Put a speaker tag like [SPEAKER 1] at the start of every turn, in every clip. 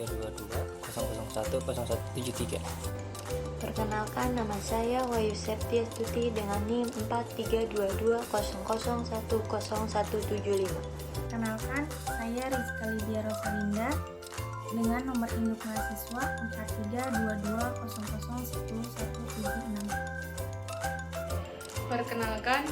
[SPEAKER 1] 432200010173.
[SPEAKER 2] Perkenalkan, nama saya Wahyu Septiastuti dengan NIM 432200010175.
[SPEAKER 3] Kenalkan, saya Rizka Lydia Rosalinda dengan nomor induk mahasiswa 432200010176.
[SPEAKER 4] Perkenalkan,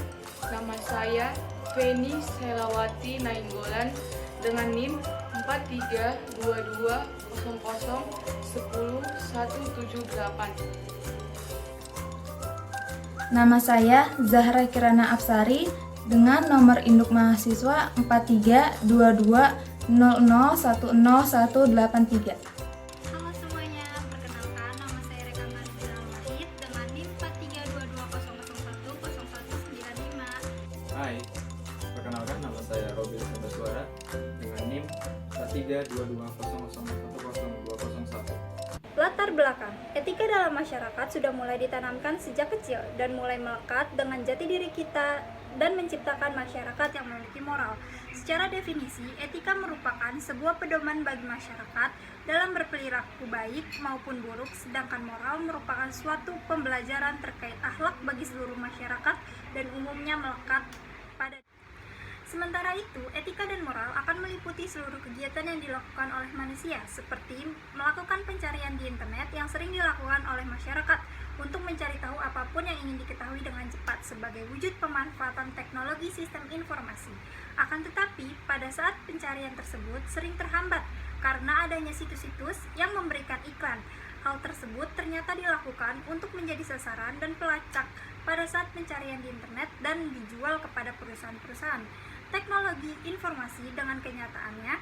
[SPEAKER 4] nama saya Feni Selawati Nainggolan dengan NIM 432200010178.
[SPEAKER 3] Nama saya Zahra Kirana Apsari dengan nomor induk mahasiswa 432200100183.
[SPEAKER 5] Halo semuanya, perkenalkan nama saya Reka Marzia Wahid dengan NIM 432200010195.
[SPEAKER 6] Hai, perkenalkan nama saya Robil Sebaswara dengan NIM 432200100201.
[SPEAKER 7] Latar belakang, etika dalam masyarakat sudah mulai ditanamkan sejak kecil dan mulai melekat dengan jati diri kita dan menciptakan masyarakat yang memiliki moral. Secara definisi, etika merupakan sebuah pedoman bagi masyarakat dalam berperilaku baik maupun buruk, sedangkan moral merupakan suatu pembelajaran terkait akhlak bagi seluruh masyarakat dan umumnya melekat pada. Sementara itu, etika dan moral akan meliputi seluruh kegiatan yang dilakukan oleh manusia, seperti melakukan pencarian di internet yang sering dilakukan oleh masyarakat untuk mencari tahu apapun yang ingin diketahui dengan cepat sebagai wujud pemanfaatan teknologi sistem informasi. Akan tetapi, pada saat pencarian tersebut sering terhambat karena adanya situs-situs yang memberikan iklan. Hal tersebut ternyata dilakukan untuk menjadi sasaran dan pelacak pada saat pencarian di internet dan dijual kepada perusahaan-perusahaan. Teknologi informasi dengan kenyataannya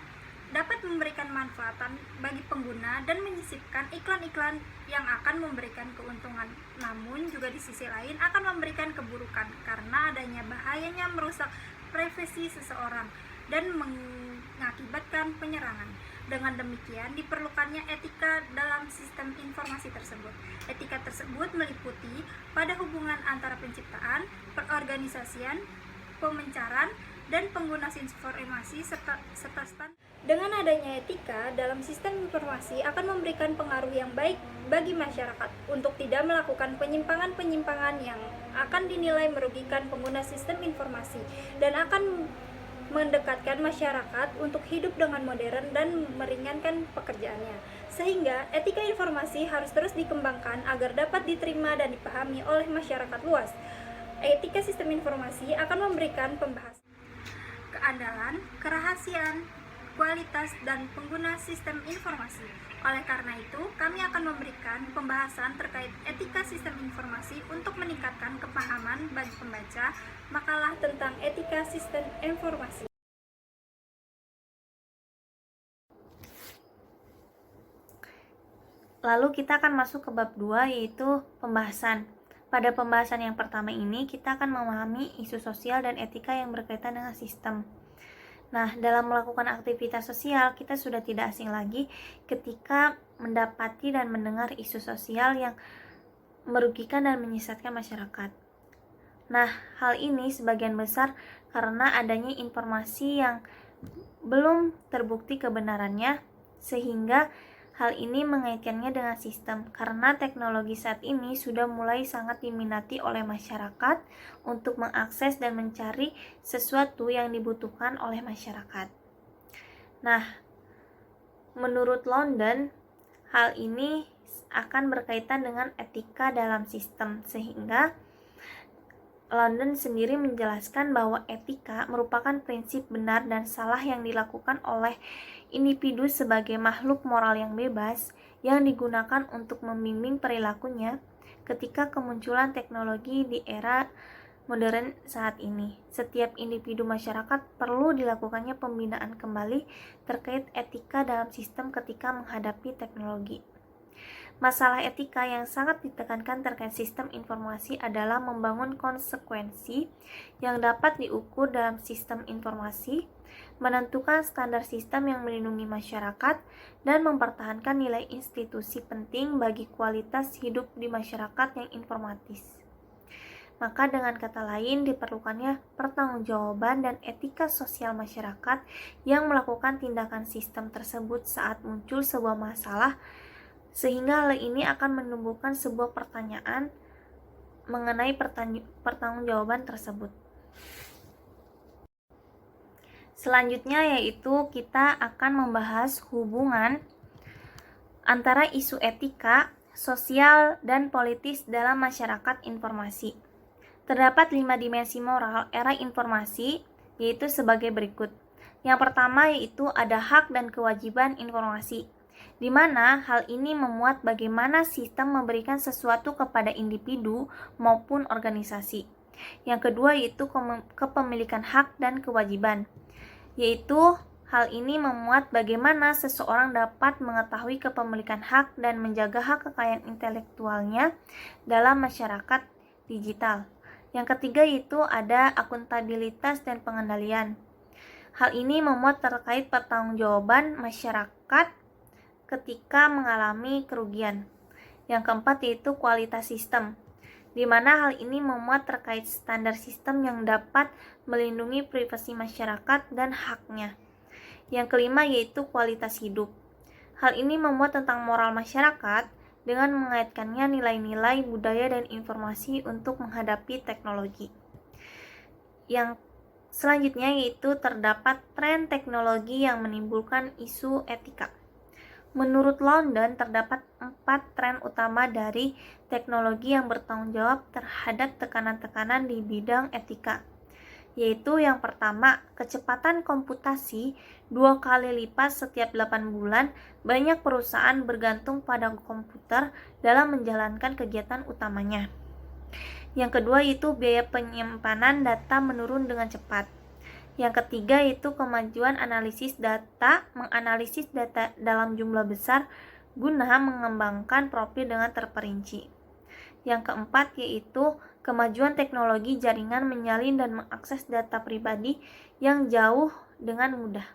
[SPEAKER 7] dapat memberikan manfaatan bagi pengguna dan menyisipkan iklan-iklan yang akan memberikan keuntungan, namun juga di sisi lain akan memberikan keburukan karena adanya bahayanya merusak privasi seseorang dan mengakibatkan penyerangan. Dengan demikian, diperlukannya etika dalam sistem informasi tersebut. Etika tersebut meliputi pada hubungan antara penciptaan, perorganisasian, pemencaran, dan pengguna informasi serta stand. Dengan adanya etika dalam sistem informasi akan memberikan pengaruh yang baik bagi masyarakat untuk tidak melakukan penyimpangan-penyimpangan yang akan dinilai merugikan pengguna sistem informasi dan akan mendekatkan masyarakat untuk hidup dengan modern dan meringankan pekerjaannya. Sehingga etika informasi harus terus dikembangkan agar dapat diterima dan dipahami oleh masyarakat luas. Etika sistem informasi akan memberikan pembahasan keandalan, kerahasiaan, kualitas, dan pengguna sistem informasi. Oleh karena itu, kami akan memberikan pembahasan terkait etika sistem informasi untuk meningkatkan kepahaman bagi pembaca makalah tentang etika sistem informasi.
[SPEAKER 2] Lalu kita akan masuk ke bab 2, yaitu pembahasan. Pada pembahasan yang pertama ini, kita akan memahami isu sosial dan etika yang berkaitan dengan sistem. Nah, dalam melakukan aktivitas sosial, kita sudah tidak asing lagi ketika mendapati dan mendengar isu sosial yang merugikan dan menyesatkan masyarakat. Nah, hal ini sebagian besar karena adanya informasi yang belum terbukti kebenarannya, sehingga hal ini mengaitkannya dengan sistem, karena teknologi saat ini sudah mulai sangat diminati oleh masyarakat untuk mengakses dan mencari sesuatu yang dibutuhkan oleh masyarakat. Nah, menurut London, hal ini akan berkaitan dengan etika dalam sistem, sehingga London sendiri menjelaskan bahwa etika merupakan prinsip benar dan salah yang dilakukan oleh individu sebagai makhluk moral yang bebas yang digunakan untuk membimbing perilakunya ketika kemunculan teknologi di era modern saat ini. Setiap individu masyarakat perlu dilakukannya pembinaan kembali terkait etika dalam sistem ketika menghadapi teknologi. Masalah etika yang sangat ditekankan terkait sistem informasi adalah membangun konsekuensi yang dapat diukur dalam sistem informasi, menentukan standar sistem yang melindungi masyarakat, dan mempertahankan nilai institusi penting bagi kualitas hidup di masyarakat yang informatis. Maka dengan kata lain diperlukannya pertanggungjawaban dan etika sosial masyarakat yang melakukan tindakan sistem tersebut saat muncul sebuah masalah, sehingga hal ini akan menumbuhkan sebuah pertanyaan mengenai pertanggungjawaban tersebut. Selanjutnya yaitu kita akan membahas hubungan antara isu etika, sosial, dan politis dalam masyarakat informasi. Terdapat 5 dimensi moral era informasi, yaitu sebagai berikut. Yang pertama yaitu ada hak dan kewajiban informasi, di mana hal ini memuat bagaimana sistem memberikan sesuatu kepada individu maupun organisasi. Yang kedua yaitu kepemilikan hak dan kewajiban, yaitu hal ini memuat bagaimana seseorang dapat mengetahui kepemilikan hak dan menjaga hak kekayaan intelektualnya dalam masyarakat digital. Yang ketiga yaitu ada akuntabilitas dan pengendalian. Hal ini memuat terkait pertanggungjawaban masyarakat ketika mengalami kerugian. Yang keempat yaitu kualitas sistem, di mana hal ini memuat terkait standar sistem yang dapat melindungi privasi masyarakat dan haknya. Yang kelima yaitu kualitas hidup. Hal ini memuat tentang moral masyarakat dengan mengaitkannya nilai-nilai budaya dan informasi untuk menghadapi teknologi. Yang selanjutnya yaitu terdapat tren teknologi yang menimbulkan isu etika. Menurut London, terdapat 4 tren utama dari teknologi yang bertanggung jawab terhadap tekanan-tekanan di bidang etika, yaitu yang pertama, kecepatan komputasi 2 kali lipat setiap 8 bulan. Banyak perusahaan bergantung pada komputer dalam menjalankan kegiatan utamanya. Yang kedua yaitu biaya penyimpanan data menurun dengan cepat. Yang ketiga yaitu kemajuan analisis data, menganalisis data dalam jumlah besar guna mengembangkan profil dengan terperinci. Yang keempat yaitu kemajuan teknologi jaringan menyalin dan mengakses data pribadi yang jauh dengan mudah.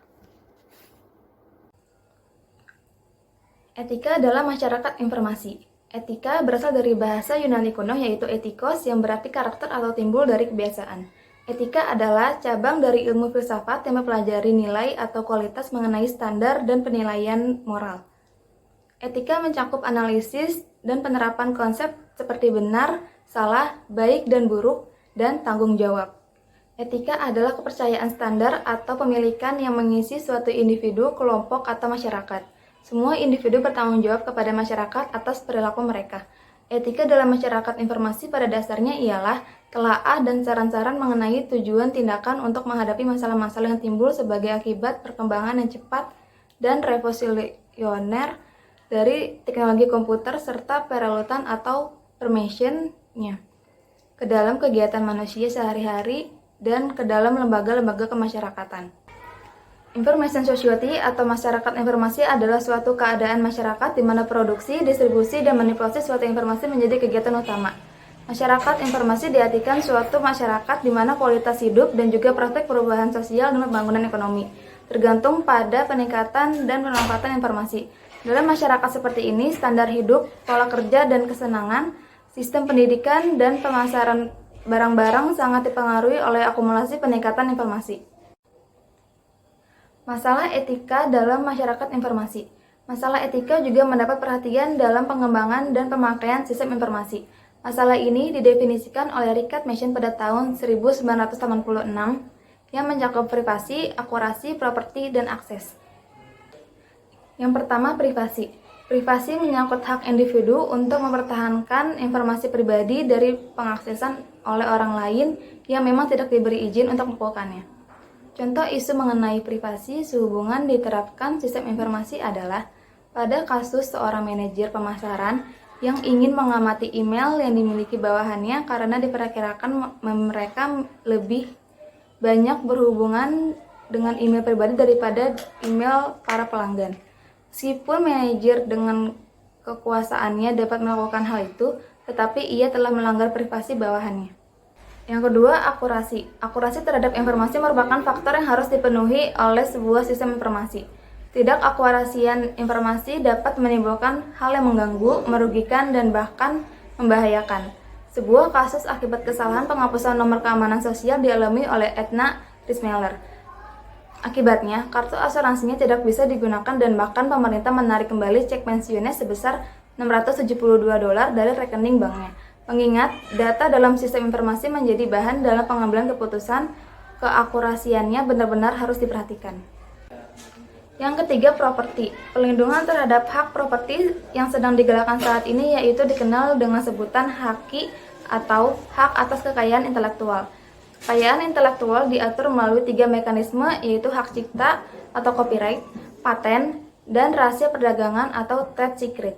[SPEAKER 8] Etika dalam masyarakat informasi. Etika berasal dari bahasa Yunani kuno yaitu etikos yang berarti karakter atau timbul dari kebiasaan. Etika adalah cabang dari ilmu filsafat yang mempelajari nilai atau kualitas mengenai standar dan penilaian moral. Etika mencakup analisis dan penerapan konsep seperti benar, salah, baik dan buruk, dan tanggung jawab. Etika adalah kepercayaan standar atau pemilikan yang mengisi suatu individu, kelompok, atau masyarakat. Semua individu bertanggung jawab kepada masyarakat atas perilaku mereka. Etika dalam masyarakat informasi pada dasarnya ialah telaah dan saran-saran mengenai tujuan tindakan untuk menghadapi masalah-masalah yang timbul sebagai akibat perkembangan yang cepat dan revolusioner dari teknologi komputer serta pererutan atau permession-nya ke dalam kegiatan manusia sehari-hari dan ke dalam lembaga-lembaga kemasyarakatan. Information society atau masyarakat informasi adalah suatu keadaan masyarakat di mana produksi, distribusi, dan manipulasi suatu informasi menjadi kegiatan utama. Masyarakat informasi diartikan suatu masyarakat di mana kualitas hidup dan juga praktek perubahan sosial dan pembangunan ekonomi tergantung pada peningkatan dan pemanfaatan informasi. Dalam masyarakat seperti ini, standar hidup, pola kerja dan kesenangan, sistem pendidikan, dan pemasaran barang-barang sangat dipengaruhi oleh akumulasi peningkatan informasi. Masalah etika dalam masyarakat informasi. Masalah etika juga mendapat perhatian dalam pengembangan dan pemakaian sistem informasi. Masalah ini didefinisikan oleh Richard Mason pada tahun 1986 yang mencakup privasi, akurasi, properti, dan akses. Yang pertama, privasi. Privasi menyangkut hak individu untuk mempertahankan informasi pribadi dari pengaksesan oleh orang lain yang memang tidak diberi izin untuk melakukannya. Contoh isu mengenai privasi sehubungan diterapkan sistem informasi adalah pada kasus seorang manajer pemasaran yang ingin mengamati email yang dimiliki bawahannya karena diperkirakan mereka lebih banyak berhubungan dengan email pribadi daripada email para pelanggan. Meskipun manajer dengan kekuasaannya dapat melakukan hal itu, tetapi ia telah melanggar privasi bawahannya. Yang kedua, akurasi. Akurasi terhadap informasi merupakan faktor yang harus dipenuhi oleh sebuah sistem informasi. Ketidakakurasian informasi dapat menimbulkan hal yang mengganggu, merugikan, dan bahkan membahayakan. Sebuah kasus akibat kesalahan penghapusan nomor keamanan sosial dialami oleh Edna Rismeler. Akibatnya, kartu asuransinya tidak bisa digunakan dan bahkan pemerintah menarik kembali cek pensiunnya sebesar $672 dari rekening banknya. Mengingat data dalam sistem informasi menjadi bahan dalam pengambilan keputusan, keakurasiannya benar-benar harus diperhatikan. Yang ketiga, properti. Perlindungan terhadap hak properti yang sedang digalakkan saat ini yaitu dikenal dengan sebutan HAKI atau hak atas kekayaan intelektual. Kekayaan intelektual diatur melalui 3 mekanisme yaitu hak cipta atau copyright, paten, dan rahasia perdagangan atau trade secret.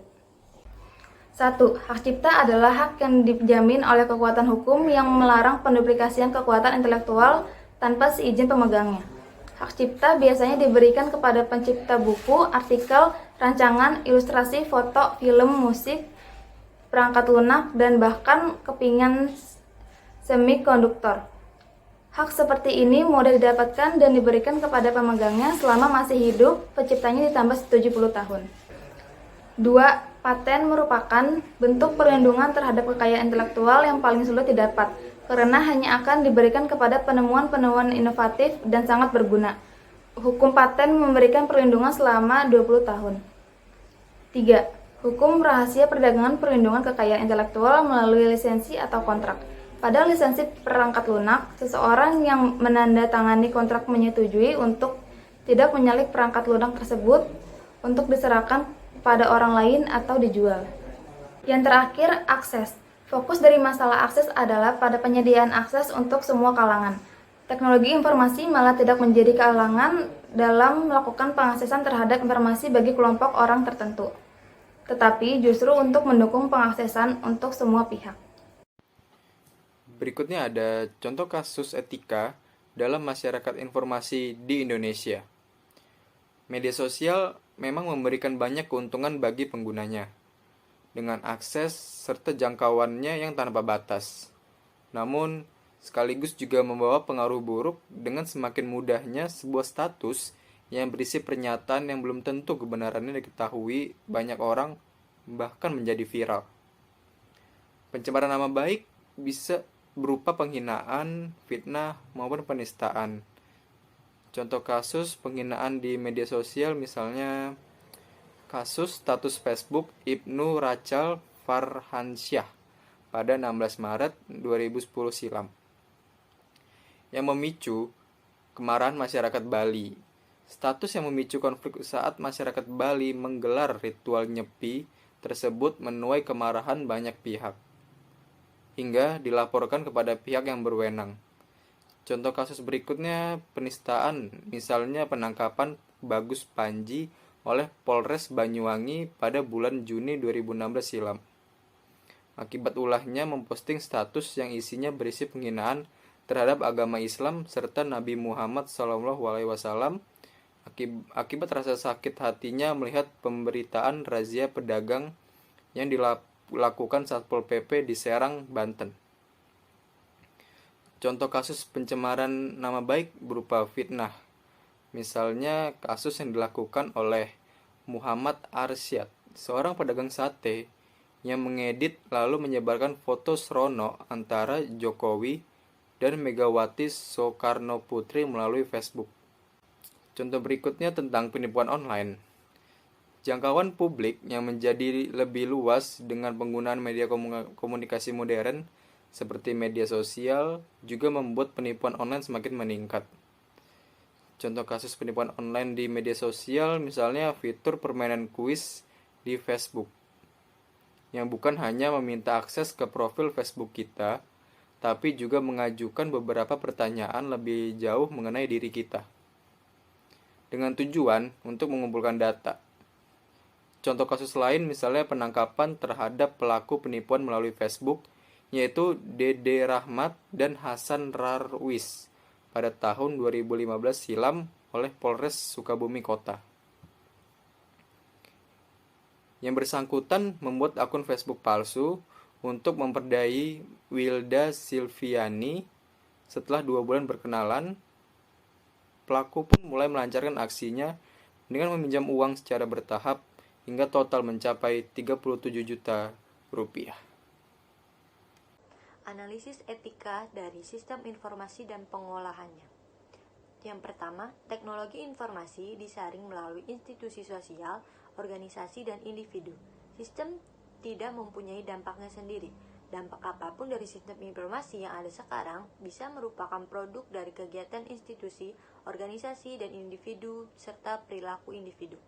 [SPEAKER 8] 1. Hak cipta adalah hak yang dijamin oleh kekuatan hukum yang melarang penduplikasian kekuatan intelektual tanpa seizin pemegangnya. Hak cipta biasanya diberikan kepada pencipta buku, artikel, rancangan, ilustrasi, foto, film, musik, perangkat lunak, dan bahkan kepingan semikonduktor. Hak seperti ini mudah didapatkan dan diberikan kepada pemegangnya selama masih hidup, penciptanya ditambah 70 tahun. 2. Paten merupakan bentuk perlindungan terhadap kekayaan intelektual yang paling sulit didapat, karena hanya akan diberikan kepada penemuan-penemuan inovatif dan sangat berguna. Hukum paten memberikan perlindungan selama 20 tahun. 3. Hukum rahasia perdagangan perlindungan kekayaan intelektual melalui lisensi atau kontrak. Pada lisensi perangkat lunak, seseorang yang menandatangani kontrak menyetujui untuk tidak menyalip perangkat lunak tersebut untuk diserahkan pada orang lain atau dijual. Yang terakhir, akses. Fokus dari masalah akses adalah pada penyediaan akses untuk semua kalangan. Teknologi informasi malah tidak menjadi kalangan dalam melakukan pengaksesan terhadap informasi bagi kelompok orang tertentu, tetapi justru untuk mendukung pengaksesan untuk semua pihak.
[SPEAKER 6] Berikutnya ada contoh kasus etika dalam masyarakat informasi di Indonesia. Media sosial memang memberikan banyak keuntungan bagi penggunanya, dengan akses serta jangkauannya yang tanpa batas. Namun, sekaligus juga membawa pengaruh buruk dengan semakin mudahnya sebuah status yang berisi pernyataan yang belum tentu kebenarannya diketahui banyak orang, bahkan menjadi viral. Pencemaran nama baik bisa berupa penghinaan, fitnah, maupun penistaan. Contoh kasus penghinaan di media sosial misalnya kasus status Facebook Ibnu Rachel Farhansyah pada 16 Maret 2010 silam yang memicu kemarahan masyarakat Bali. Status yang memicu konflik saat masyarakat Bali menggelar ritual nyepi tersebut menuai kemarahan banyak pihak, hingga dilaporkan kepada pihak yang berwenang. Contoh kasus berikutnya penistaan, misalnya penangkapan Bagus Panji oleh Polres Banyuwangi pada bulan Juni 2016 silam. Akibat ulahnya memposting status yang isinya berisi penghinaan terhadap agama Islam serta Nabi Muhammad SAW. Akibat rasa sakit hatinya melihat pemberitaan razia pedagang yang dilakukan Satpol PP di Serang, Banten. Contoh kasus pencemaran nama baik berupa fitnah. Misalnya kasus yang dilakukan oleh Muhammad Arsyad, seorang pedagang sate yang mengedit lalu menyebarkan foto srono antara Jokowi dan Megawati Soekarnoputri melalui Facebook. Contoh berikutnya tentang penipuan online. Jangkauan publik yang menjadi lebih luas dengan penggunaan media komunikasi modern seperti media sosial juga membuat penipuan online semakin meningkat. Contoh kasus penipuan online di media sosial misalnya fitur permainan kuis di Facebook yang bukan hanya meminta akses ke profil Facebook kita, tapi juga mengajukan beberapa pertanyaan lebih jauh mengenai diri kita dengan tujuan untuk mengumpulkan data. Contoh kasus lain misalnya penangkapan terhadap pelaku penipuan melalui Facebook yaitu Dede Rahmat dan Hasan Rarwis pada tahun 2015 silam oleh Polres Sukabumi Kota. Yang bersangkutan membuat akun Facebook palsu untuk memperdayai Wilda Silviani. Setelah 2 bulan berkenalan, pelaku pun mulai melancarkan aksinya dengan meminjam uang secara bertahap hingga total mencapai 37 juta rupiah.
[SPEAKER 9] Analisis etika dari sistem informasi dan pengolahannya. Yang pertama, teknologi informasi disaring melalui institusi sosial, organisasi, dan individu. Sistem tidak mempunyai dampaknya sendiri. Dampak apapun dari sistem informasi yang ada sekarang bisa merupakan produk dari kegiatan institusi, organisasi, dan individu, serta perilaku individu.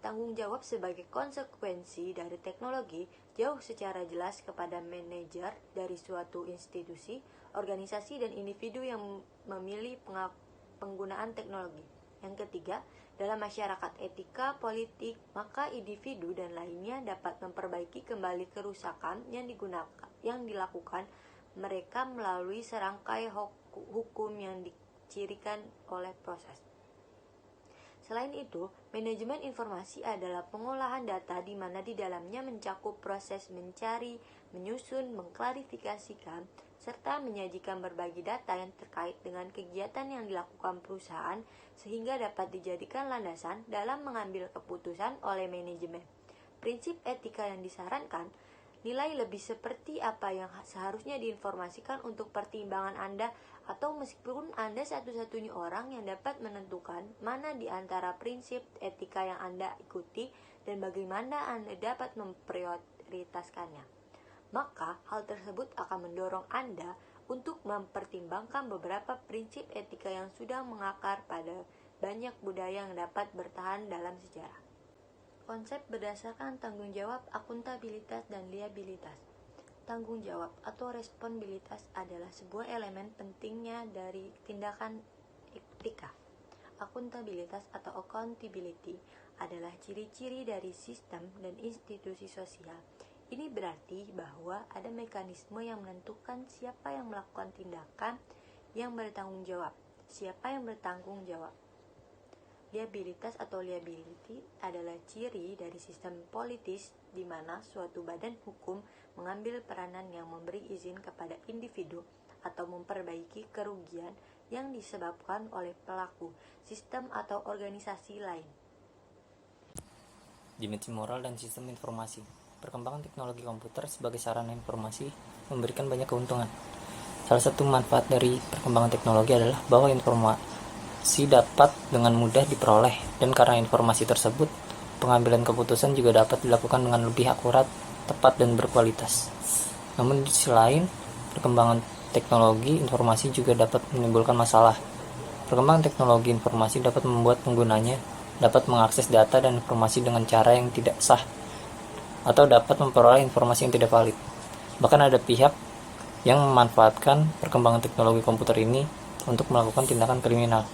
[SPEAKER 9] Tanggung jawab sebagai konsekuensi dari teknologi jauh secara jelas kepada manajer dari suatu institusi, organisasi, dan individu yang memilih penggunaan teknologi. Yang ketiga, dalam masyarakat etika politik, maka individu dan lainnya dapat memperbaiki kembali kerusakan yang dilakukan mereka melalui serangkai hukum yang dicirikan oleh proses. Selain itu, manajemen informasi adalah pengolahan data di mana di dalamnya mencakup proses mencari, menyusun, mengklarifikasikan, serta menyajikan berbagai data yang terkait dengan kegiatan yang dilakukan perusahaan sehingga dapat dijadikan landasan dalam mengambil keputusan oleh manajemen. Prinsip etika yang disarankan, nilai lebih seperti apa yang seharusnya diinformasikan untuk pertimbangan Anda atau meskipun Anda satu-satunya orang yang dapat menentukan mana di antara prinsip etika yang Anda ikuti dan bagaimana Anda dapat memprioritaskannya. Maka hal tersebut akan mendorong Anda untuk mempertimbangkan beberapa prinsip etika yang sudah mengakar pada banyak budaya yang dapat bertahan dalam sejarah. Konsep berdasarkan tanggung jawab, akuntabilitas, dan liabilitas. Tanggung jawab atau responsibilitas adalah sebuah elemen pentingnya dari tindakan etika. Akuntabilitas atau accountability adalah ciri-ciri dari sistem dan institusi sosial. Ini berarti bahwa ada mekanisme yang menentukan siapa yang melakukan tindakan yang bertanggung jawab, siapa yang bertanggung jawab. Liabilitas atau liability adalah ciri dari sistem politis di mana suatu badan hukum mengambil peranan yang memberi izin kepada individu atau memperbaiki kerugian yang disebabkan oleh pelaku, sistem atau organisasi lain.
[SPEAKER 1] Dimensi moral dan sistem informasi. Perkembangan teknologi komputer sebagai sarana informasi memberikan banyak keuntungan. Salah satu manfaat dari perkembangan teknologi adalah bahwa informasi dapat dengan mudah diperoleh, dan karena informasi tersebut, pengambilan keputusan juga dapat dilakukan dengan lebih akurat, tepat, dan berkualitas. Namun di sisi lain, perkembangan teknologi informasi juga dapat menimbulkan masalah. Perkembangan teknologi informasi dapat membuat penggunanya dapat mengakses data dan informasi dengan cara yang tidak sah, atau dapat memperoleh informasi yang tidak valid. Bahkan ada pihak yang memanfaatkan perkembangan teknologi komputer ini untuk melakukan tindakan kriminal.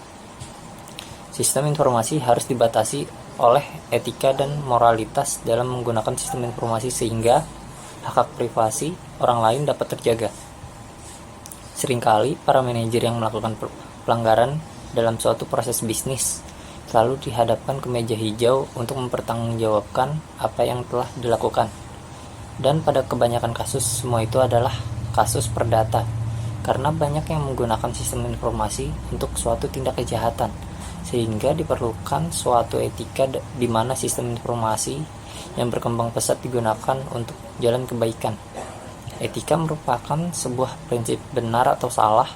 [SPEAKER 1] Sistem informasi harus dibatasi oleh etika dan moralitas dalam menggunakan sistem informasi sehingga hak privasi orang lain dapat terjaga. Seringkali para manajer yang melakukan pelanggaran dalam suatu proses bisnis selalu dihadapkan ke meja hijau untuk mempertanggungjawabkan apa yang telah dilakukan. Dan pada kebanyakan kasus semua itu adalah kasus perdata, karena banyak yang menggunakan sistem informasi untuk suatu tindak kejahatan, sehingga diperlukan suatu etika di mana sistem informasi yang berkembang pesat digunakan untuk jalan kebaikan. Etika merupakan sebuah prinsip benar atau salah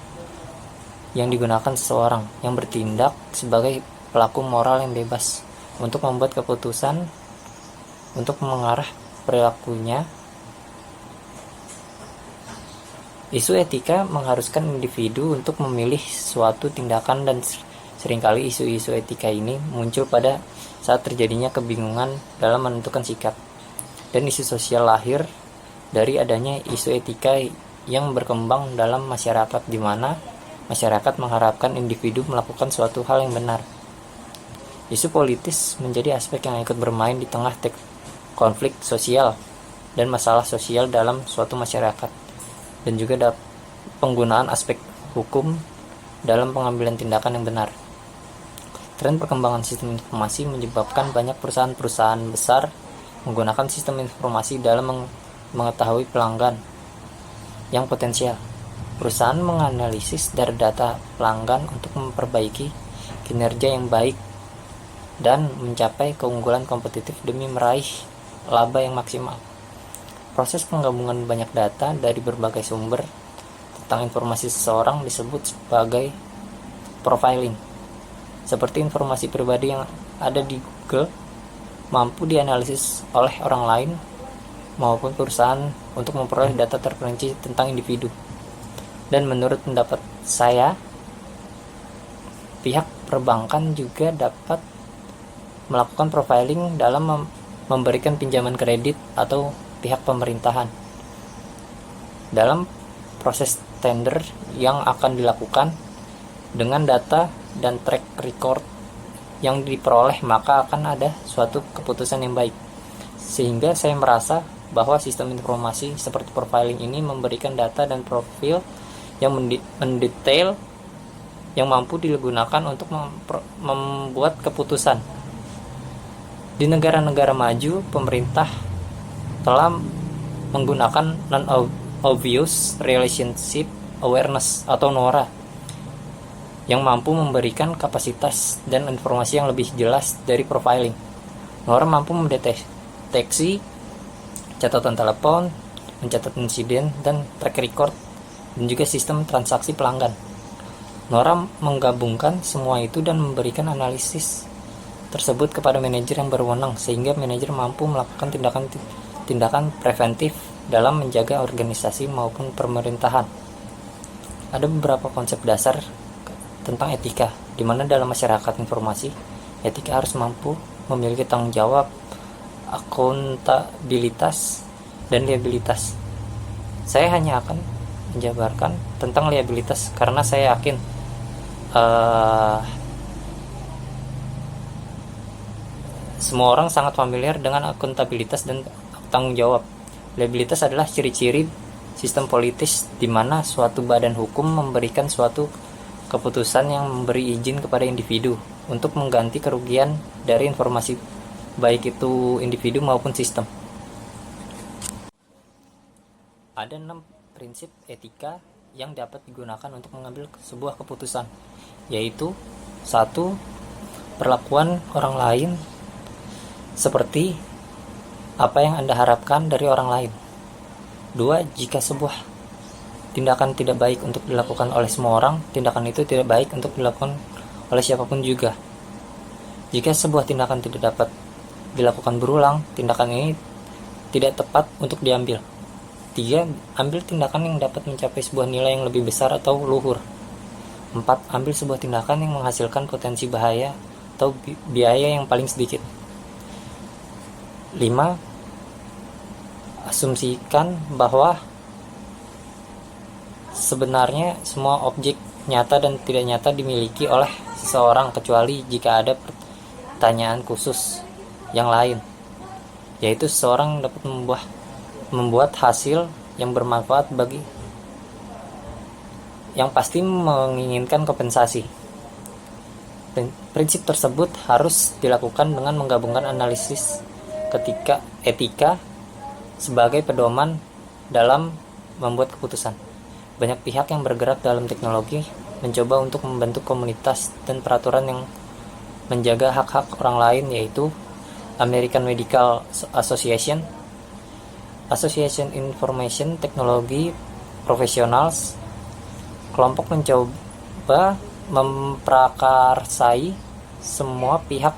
[SPEAKER 1] yang digunakan seseorang yang bertindak sebagai pelaku moral yang bebas untuk membuat keputusan untuk mengarah perilakunya. Isu etika mengharuskan individu untuk memilih suatu tindakan, dan seringkali isu-isu etika ini muncul pada saat terjadinya kebingungan dalam menentukan sikap. Dan isu sosial lahir dari adanya isu etika yang berkembang dalam masyarakat, di mana masyarakat mengharapkan individu melakukan suatu hal yang benar. Isu politis menjadi aspek yang ikut bermain di tengah konflik sosial dan masalah sosial dalam suatu masyarakat, dan juga penggunaan aspek hukum dalam pengambilan tindakan yang benar. Tren perkembangan sistem informasi menyebabkan banyak perusahaan-perusahaan besar menggunakan sistem informasi dalam mengetahui pelanggan yang potensial. Perusahaan menganalisis dari data pelanggan untuk memperbaiki kinerja yang baik dan mencapai keunggulan kompetitif demi meraih laba yang maksimal. Proses penggabungan banyak data dari berbagai sumber tentang informasi seseorang disebut sebagai profiling. Seperti informasi pribadi yang ada di Google mampu dianalisis oleh orang lain maupun perusahaan untuk memperoleh data terperinci tentang individu. Dan menurut pendapat saya, pihak perbankan juga dapat melakukan profiling dalam memberikan pinjaman kredit atau pihak pemerintahan. Dalam proses tender yang akan dilakukan dengan data dan track record yang diperoleh, maka akan ada suatu keputusan yang baik. Sehingga saya merasa bahwa sistem informasi seperti profiling ini memberikan data dan profil yang mendetail yang mampu digunakan untuk membuat keputusan. Di negara-negara maju, pemerintah telah menggunakan Non-Obvious Relationship Awareness atau NORA yang mampu memberikan kapasitas dan informasi yang lebih jelas dari profiling. NORA mampu mendeteksi catatan telepon, mencatat insiden, dan track record, dan juga sistem transaksi pelanggan. NORA menggabungkan semua itu dan memberikan analisis tersebut kepada manajer yang berwenang, sehingga manajer mampu melakukan tindakan preventif dalam menjaga organisasi maupun pemerintahan. Ada beberapa konsep dasar tentang etika, di mana dalam masyarakat informasi, etika harus mampu memiliki tanggung jawab, akuntabilitas, dan liabilitas. Saya hanya akan menjabarkan tentang liabilitas karena saya yakin semua orang sangat familiar dengan akuntabilitas dan tanggung jawab. Liabilitas adalah ciri-ciri sistem politis di mana suatu badan hukum memberikan suatu keputusan yang memberi izin kepada individu untuk mengganti kerugian dari informasi, baik itu individu maupun sistem. Ada 6 prinsip etika yang dapat digunakan untuk mengambil sebuah keputusan, yaitu 1. Perlakuan orang lain seperti apa yang Anda harapkan dari orang lain. 2. Jika sebuah tindakan tidak baik untuk dilakukan oleh semua orang, tindakan itu tidak baik untuk dilakukan oleh siapapun juga. Jika sebuah tindakan tidak dapat dilakukan berulang, tindakan ini tidak tepat untuk diambil. 3. Ambil tindakan yang dapat mencapai sebuah nilai yang lebih besar atau luhur. 4. Ambil sebuah tindakan yang menghasilkan potensi bahaya atau biaya yang paling sedikit. 5. Asumsikan bahwa sebenarnya semua objek nyata dan tidak nyata dimiliki oleh seseorang kecuali jika ada pertanyaan khusus yang lain, yaitu seseorang dapat membuat hasil yang bermanfaat bagi yang pasti menginginkan kompensasi. Prinsip tersebut harus dilakukan dengan menggabungkan analisis etika sebagai pedoman dalam membuat keputusan. Banyak pihak yang bergerak dalam teknologi mencoba untuk membentuk komunitas dan peraturan yang menjaga hak-hak orang lain, yaitu American Medical Association, Association Information Technology Professionals. Kelompok mencoba memprakarsai semua pihak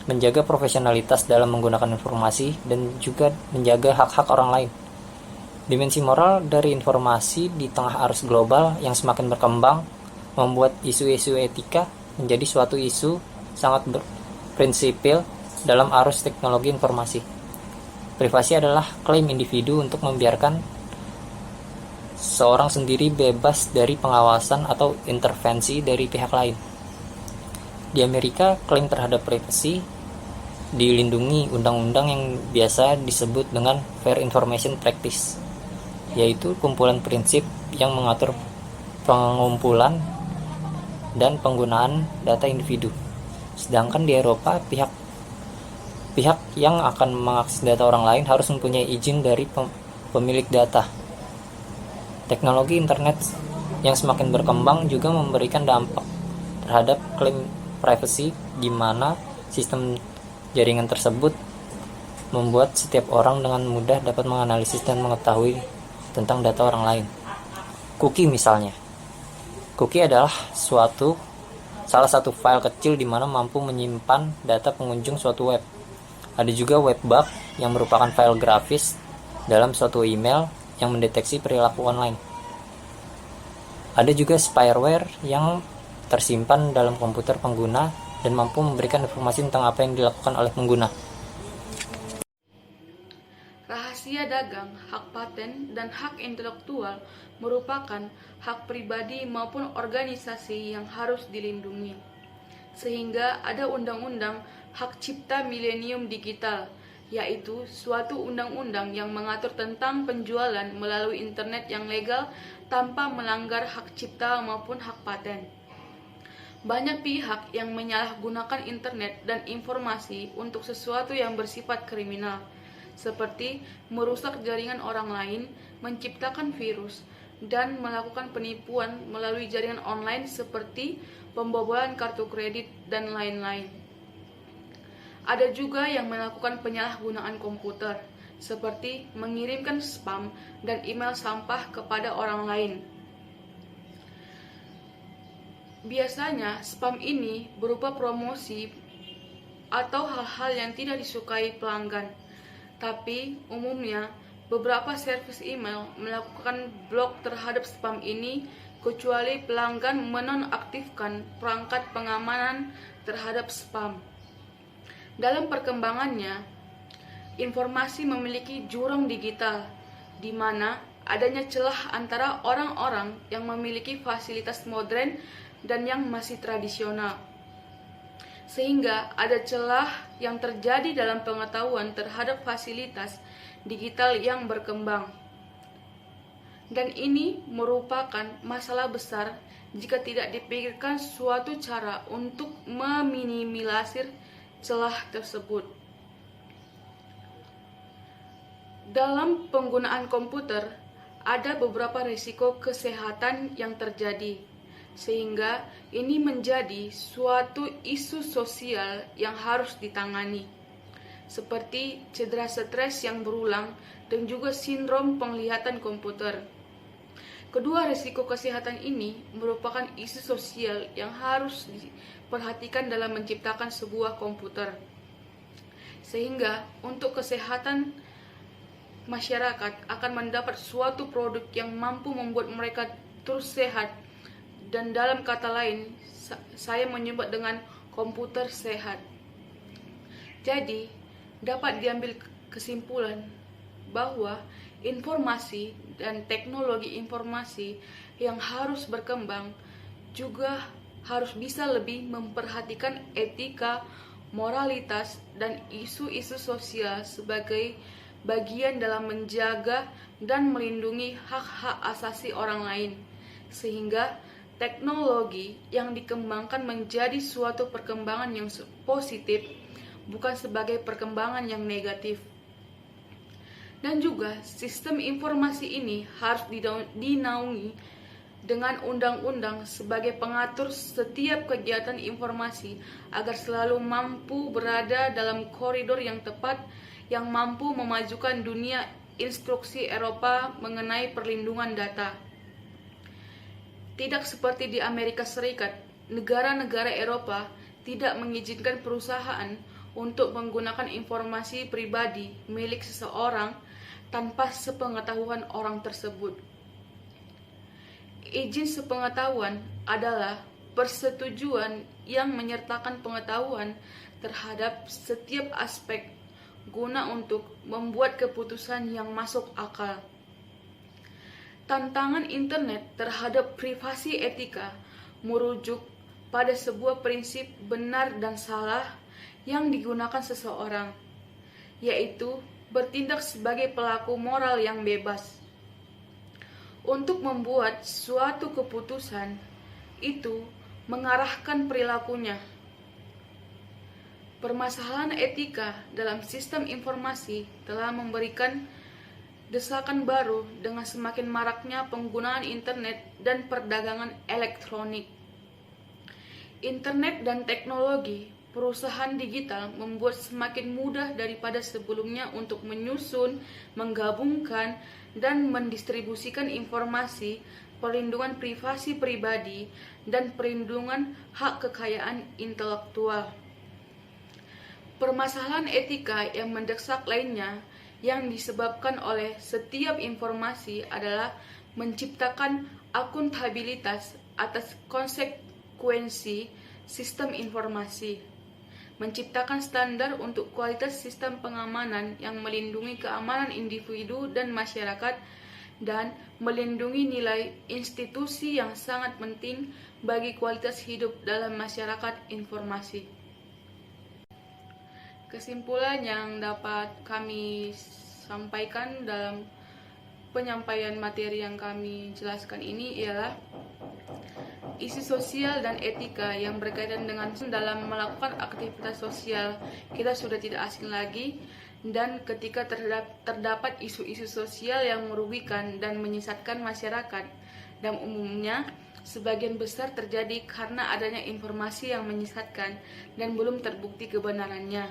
[SPEAKER 1] menjaga profesionalitas dalam menggunakan informasi dan juga menjaga hak-hak orang lain. Dimensi moral dari informasi di tengah arus global yang semakin berkembang membuat isu-isu etika menjadi suatu isu sangat prinsipil dalam arus teknologi informasi. Privasi adalah klaim individu untuk membiarkan seorang sendiri bebas dari pengawasan atau intervensi dari pihak lain. Di Amerika, klaim terhadap privasi dilindungi undang-undang yang biasa disebut dengan Fair Information Practice, yaitu kumpulan prinsip yang mengatur pengumpulan dan penggunaan data individu. Sedangkan di Eropa, pihak yang akan mengakses data orang lain harus mempunyai izin dari pemilik data. Teknologi internet yang semakin berkembang juga memberikan dampak terhadap klaim privasi, di mana sistem jaringan tersebut membuat setiap orang dengan mudah dapat menganalisis dan mengetahui tentang data orang lain. Cookie misalnya. Cookie adalah salah satu file kecil di mana mampu menyimpan data pengunjung suatu web. Ada juga web bug yang merupakan file grafis dalam suatu email yang mendeteksi perilaku online. Ada juga spyware yang tersimpan dalam komputer pengguna dan mampu memberikan informasi tentang apa yang dilakukan oleh pengguna.
[SPEAKER 4] Rahasia dagang, hak paten, dan hak intelektual merupakan hak pribadi maupun organisasi yang harus dilindungi. Sehingga ada Undang-Undang Hak Cipta Milenium Digital, yaitu suatu undang-undang yang mengatur tentang penjualan melalui internet yang legal tanpa melanggar hak cipta maupun hak paten. Banyak pihak yang menyalahgunakan internet dan informasi untuk sesuatu yang bersifat kriminal, seperti merusak jaringan orang lain, menciptakan virus, dan melakukan penipuan melalui jaringan online seperti pembobolan kartu kredit dan lain-lain. Ada juga yang melakukan penyalahgunaan komputer, seperti mengirimkan spam dan email sampah kepada orang lain. Biasanya spam ini berupa promosi atau hal-hal yang tidak disukai pelanggan. Tapi umumnya beberapa servis email melakukan blok terhadap spam ini kecuali pelanggan menonaktifkan perangkat pengamanan terhadap spam. Dalam perkembangannya, informasi memiliki jurang digital di mana adanya celah antara orang-orang yang memiliki fasilitas modern dan yang masih tradisional. Sehingga ada celah yang terjadi dalam pengetahuan terhadap fasilitas digital yang berkembang. Dan ini merupakan masalah besar jika tidak dipikirkan suatu cara untuk meminimalisir celah tersebut. Dalam penggunaan komputer, ada beberapa risiko kesehatan yang terjadi, sehingga ini menjadi suatu isu sosial yang harus ditangani, seperti cedera stres yang berulang dan juga sindrom penglihatan komputer. Kedua risiko kesehatan ini merupakan isu sosial yang harus diperhatikan dalam menciptakan sebuah komputer. Sehingga untuk kesehatan masyarakat akan mendapat suatu produk yang mampu membuat mereka terus sehat, dan dalam kata lain saya menyebut dengan komputer sehat. Jadi dapat diambil kesimpulan bahwa informasi dan teknologi informasi yang harus berkembang juga harus bisa lebih memperhatikan etika, moralitas, dan isu-isu sosial sebagai bagian dalam menjaga dan melindungi hak-hak asasi orang lain, sehingga teknologi yang dikembangkan menjadi suatu perkembangan yang positif, bukan sebagai perkembangan yang negatif. Dan juga sistem informasi ini harus dinaungi dengan undang-undang sebagai pengatur setiap kegiatan informasi agar selalu mampu berada dalam koridor yang tepat yang mampu memajukan dunia instruksi Eropa mengenai perlindungan data. Tidak seperti di Amerika Serikat, negara-negara Eropa tidak mengizinkan perusahaan untuk menggunakan informasi pribadi milik seseorang tanpa sepengetahuan orang tersebut. Izin sepengetahuan adalah persetujuan yang menyertakan pengetahuan terhadap setiap aspek guna untuk membuat keputusan yang masuk akal. Tantangan internet terhadap privasi etika merujuk pada sebuah prinsip benar dan salah yang digunakan seseorang, yaitu bertindak sebagai pelaku moral yang bebas. Untuk membuat suatu keputusan itu mengarahkan perilakunya. Permasalahan etika dalam sistem informasi telah memberikan desakan baru dengan semakin maraknya penggunaan internet dan perdagangan elektronik. Internet dan teknologi perusahaan digital membuat semakin mudah daripada sebelumnya untuk menyusun, menggabungkan, dan mendistribusikan informasi perlindungan privasi pribadi, dan perlindungan hak kekayaan intelektual. Permasalahan etika yang mendesak lainnya yang disebabkan oleh setiap informasi adalah menciptakan akuntabilitas atas konsekuensi sistem informasi, menciptakan standar untuk kualitas sistem pengamanan yang melindungi keamanan individu dan masyarakat, dan melindungi nilai institusi yang sangat penting bagi kualitas hidup dalam masyarakat informasi. Kesimpulan yang dapat kami sampaikan dalam penyampaian materi yang kami jelaskan ini ialah isu sosial dan etika yang berkaitan dengan dalam melakukan aktivitas sosial kita sudah tidak asing lagi, dan ketika terdapat isu-isu sosial yang merugikan dan menyesatkan masyarakat, dan umumnya sebagian besar terjadi karena adanya informasi yang menyesatkan dan belum terbukti kebenarannya.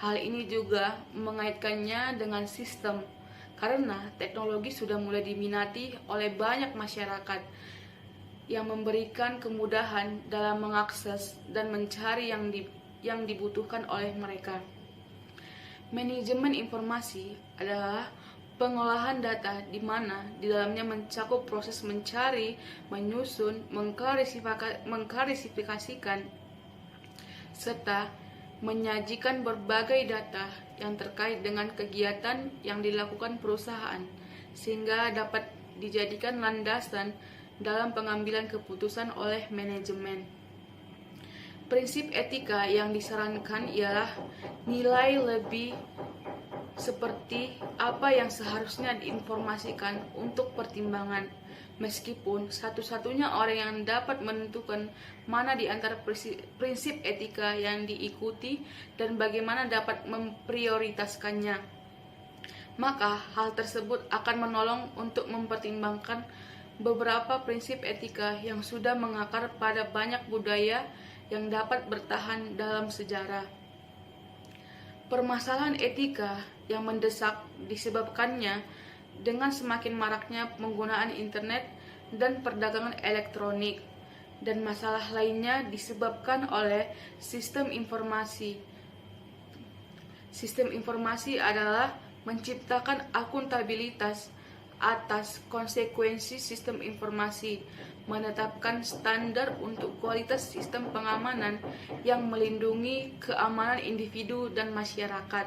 [SPEAKER 4] Hal ini juga mengaitkannya dengan sistem, karena teknologi sudah mulai diminati oleh banyak masyarakat yang memberikan kemudahan dalam mengakses dan mencari yang dibutuhkan oleh mereka. Manajemen informasi adalah pengolahan data di mana di dalamnya mencakup proses mencari, menyusun, mengklasifikasikan, serta menyajikan berbagai data yang terkait dengan kegiatan yang dilakukan perusahaan, sehingga dapat dijadikan landasan dalam pengambilan keputusan oleh manajemen. Prinsip etika yang disarankan ialah nilai lebih seperti apa yang seharusnya diinformasikan untuk pertimbangan, meskipun satu-satunya orang yang dapat menentukan mana di antara prinsip etika yang diikuti dan bagaimana dapat memprioritaskannya. Maka hal tersebut akan menolong untuk mempertimbangkan beberapa prinsip etika yang sudah mengakar pada banyak budaya yang dapat bertahan dalam sejarah. Permasalahan etika yang mendesak disebabkannya dengan semakin maraknya penggunaan internet dan perdagangan elektronik, dan masalah lainnya disebabkan oleh sistem informasi. Sistem informasi adalah menciptakan akuntabilitas atas konsekuensi sistem informasi, menetapkan standar untuk kualitas sistem pengamanan yang melindungi keamanan individu dan masyarakat,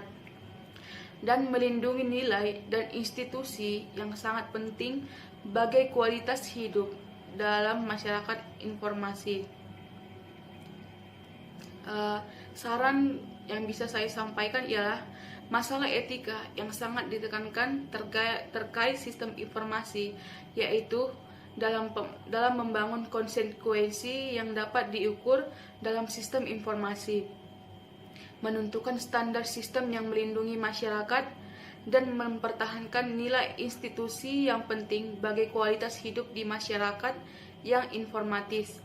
[SPEAKER 4] dan melindungi nilai dan institusi yang sangat penting bagi kualitas hidup dalam masyarakat informasi. Saran yang bisa saya sampaikan ialah masalah etika yang sangat ditekankan terkait sistem informasi, yaitu dalam membangun konsekuensi yang dapat diukur dalam sistem informasi, menentukan standar sistem yang melindungi masyarakat, dan mempertahankan nilai institusi yang penting bagi kualitas hidup di masyarakat yang informatis.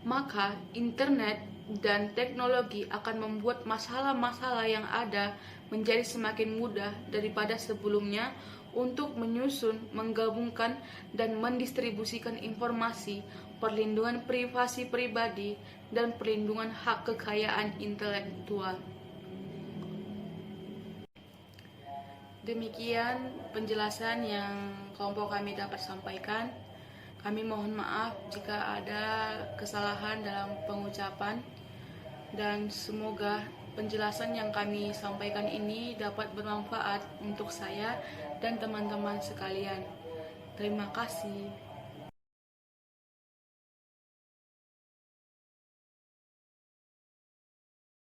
[SPEAKER 4] Maka internet dan teknologi akan membuat masalah-masalah yang ada menjadi semakin mudah daripada sebelumnya untuk menyusun, menggabungkan, dan mendistribusikan informasi, perlindungan privasi pribadi, dan perlindungan hak kekayaan intelektual. Demikian penjelasan yang kelompok kami dapat sampaikan. Kami mohon maaf jika ada kesalahan dalam pengucapan, dan semoga penjelasan yang kami sampaikan ini dapat bermanfaat untuk saya dan teman-teman sekalian. Terima kasih.